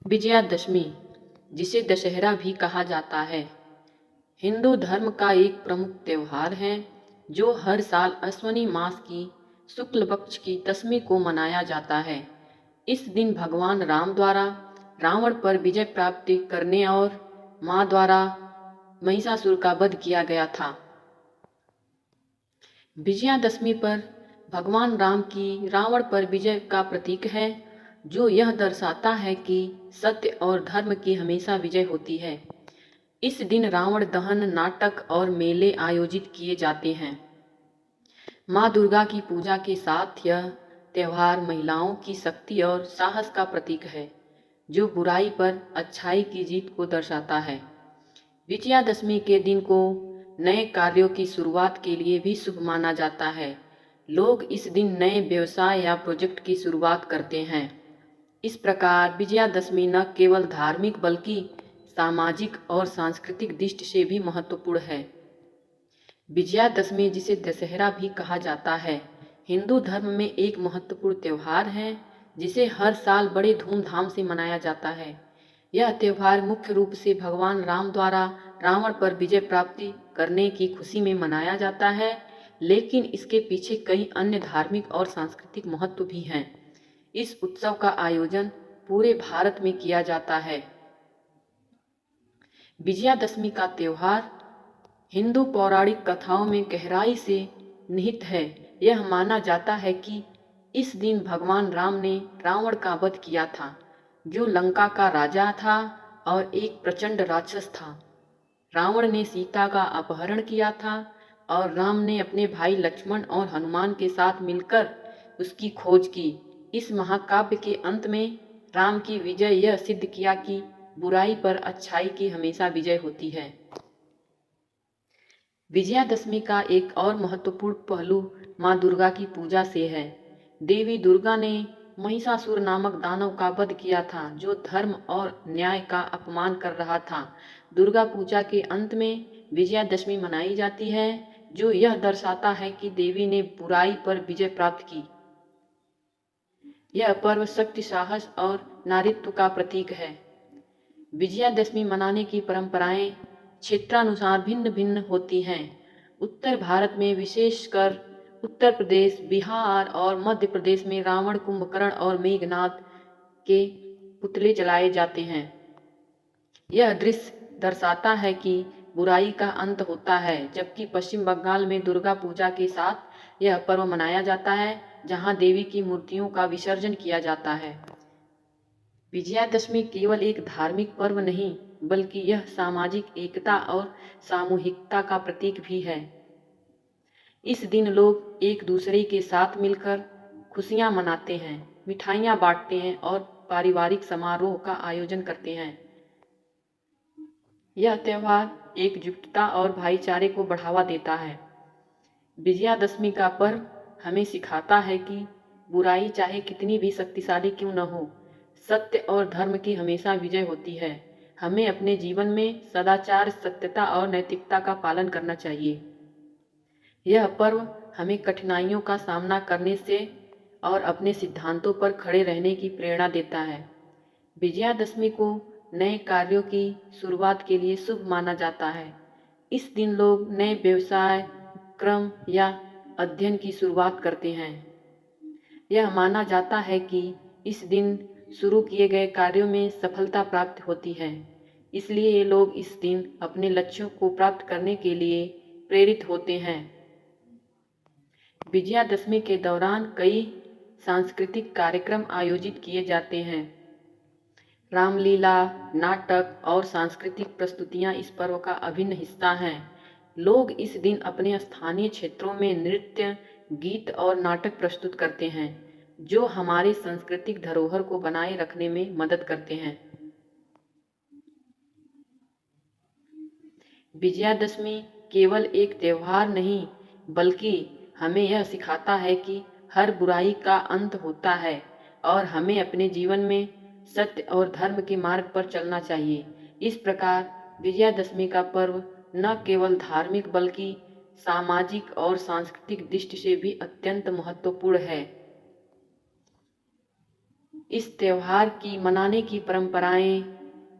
विजयादशमी, जिसे दशहरा भी कहा जाता है, हिंदू धर्म का एक प्रमुख त्योहार है जो हर साल अश्विनी मास की शुक्ल पक्ष की दशमी को मनाया जाता है। इस दिन भगवान राम द्वारा रावण पर विजय प्राप्ति करने और मां द्वारा महिषासुर का वध किया गया था। विजयादशमी पर भगवान राम की रावण पर विजय का प्रतीक है, जो यह दर्शाता है कि सत्य और धर्म की हमेशा विजय होती है। इस दिन रावण दहन नाटक और मेले आयोजित किए जाते हैं। माँ दुर्गा की पूजा के साथ यह त्योहार महिलाओं की शक्ति और साहस का प्रतीक है, जो बुराई पर अच्छाई की जीत को दर्शाता है। विजयादशमी के दिन को नए कार्यों की शुरुआत के लिए भी शुभ माना जाता है। लोग इस दिन नए व्यवसाय या प्रोजेक्ट की शुरुआत करते हैं। इस प्रकार विजयादशमी न केवल धार्मिक बल्कि सामाजिक और सांस्कृतिक दृष्टि से भी महत्वपूर्ण है। विजयादशमी, जिसे दशहरा भी कहा जाता है, हिंदू धर्म में एक महत्वपूर्ण त्यौहार है जिसे हर साल बड़े धूमधाम से मनाया जाता है। यह त्यौहार मुख्य रूप से भगवान राम द्वारा रावण पर विजय प्राप्ति करने की खुशी में मनाया जाता है, लेकिन इसके पीछे कई अन्य धार्मिक और सांस्कृतिक महत्व भी हैं। इस उत्सव का आयोजन पूरे भारत में किया जाता है। विजयादशमी का त्यौहार हिंदू पौराणिक कथाओं में गहराई से निहित है। यह माना जाता है कि इस दिन भगवान राम ने रावण का वध किया था, जो लंका का राजा था और एक प्रचंड राक्षस था। रावण ने सीता का अपहरण किया था और राम ने अपने भाई लक्ष्मण और हनुमान के साथ मिलकर उसकी खोज की। इस महाकाव्य के अंत में राम की विजय यह सिद्ध किया कि बुराई पर अच्छाई की हमेशा विजय होती है। विजयादशमी का एक और महत्वपूर्ण पहलू माँ दुर्गा की पूजा से है। देवी दुर्गा ने महिषासुर नामक दानव का वध किया था, जो धर्म और न्याय का अपमान कर रहा था। दुर्गा पूजा के अंत में विजयादशमी मनाई जाती है, जो यह दर्शाता है कि देवी ने बुराई पर विजय प्राप्त की। यह पर्व शक्ति, साहस और नारीत्व का प्रतीक है। विजयादशमी मनाने की परंपराएं क्षेत्रानुसार भिन्न भिन्न होती हैं। उत्तर भारत में, विशेषकर उत्तर प्रदेश, बिहार और मध्य प्रदेश में रावण, कुंभकर्ण और मेघनाद के पुतले जलाए जाते हैं। यह दृश्य दर्शाता है कि बुराई का अंत होता है, जबकि पश्चिम बंगाल में दुर्गा पूजा के साथ यह पर्व मनाया जाता है, जहां देवी की मूर्तियों का विसर्जन किया जाता है। विजयादशमी केवल एक धार्मिक पर्व नहीं, बल्कि यह सामाजिक एकता और सामूहिकता का प्रतीक भी है। इस दिन लोग एक दूसरे के साथ मिलकर खुशियां मनाते हैं, मिठाइयां बांटते हैं और पारिवारिक समारोह का आयोजन करते हैं। यह त्यौहार एकजुटता और भाईचारे को बढ़ावा देता है। विजयादशमी का पर्व हमें सिखाता है कि बुराई चाहे कितनी भी शक्तिशाली क्यों न हो, सत्य और धर्म की हमेशा विजय होती है। हमें अपने जीवन में सदाचार, सत्यता और नैतिकता का पालन करना चाहिए। यह पर्व हमें कठिनाइयों का सामना करने से और अपने सिद्धांतों पर खड़े रहने की प्रेरणा देता है। विजयादशमी को नए कार्यों की शुरुआत के लिए शुभ माना जाता है। इस दिन लोग नए व्यवसाय, क्रम या अध्ययन की शुरुआत करते हैं। यह माना जाता है कि इस दिन शुरू किए गए कार्यों में सफलता प्राप्त होती है, इसलिए लोग इस दिन अपने लक्ष्यों को प्राप्त करने के लिए प्रेरित होते हैं। विजयादशमी के दौरान कई सांस्कृतिक कार्यक्रम आयोजित किए जाते हैं। रामलीला, नाटक और सांस्कृतिक प्रस्तुतियां इस पर्व का अभिन्न हिस्सा हैं। लोग इस दिन अपने स्थानीय क्षेत्रों में नृत्य, गीत और नाटक प्रस्तुत करते हैं, जो हमारी सांस्कृतिक धरोहर को बनाए रखने में मदद करते हैं। विजयादशमी केवल एक त्योहार नहीं, बल्कि हमें यह सिखाता है कि हर बुराई का अंत होता है और हमें अपने जीवन में सत्य और धर्म के मार्ग पर चलना चाहिए। इस प्रकार विजयादशमी का पर्व न केवल धार्मिक बल्कि सामाजिक और सांस्कृतिक दृष्टि से भी अत्यंत महत्वपूर्ण है। इस त्योहार की मनाने की परंपराएं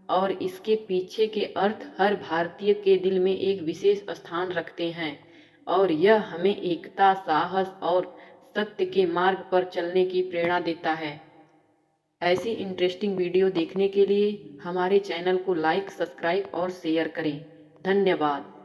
और इसके पीछे के अर्थ हर भारतीय के दिल में एक विशेष स्थान रखते हैं और यह हमें एकता, साहस और सत्य के मार्ग पर चलने की प्रेरणा देता है। ऐसी इंटरेस्टिंग वीडियो देखने के लिए हमारे चैनल को लाइक, सब्सक्राइब और शेयर करें। धन्यवाद।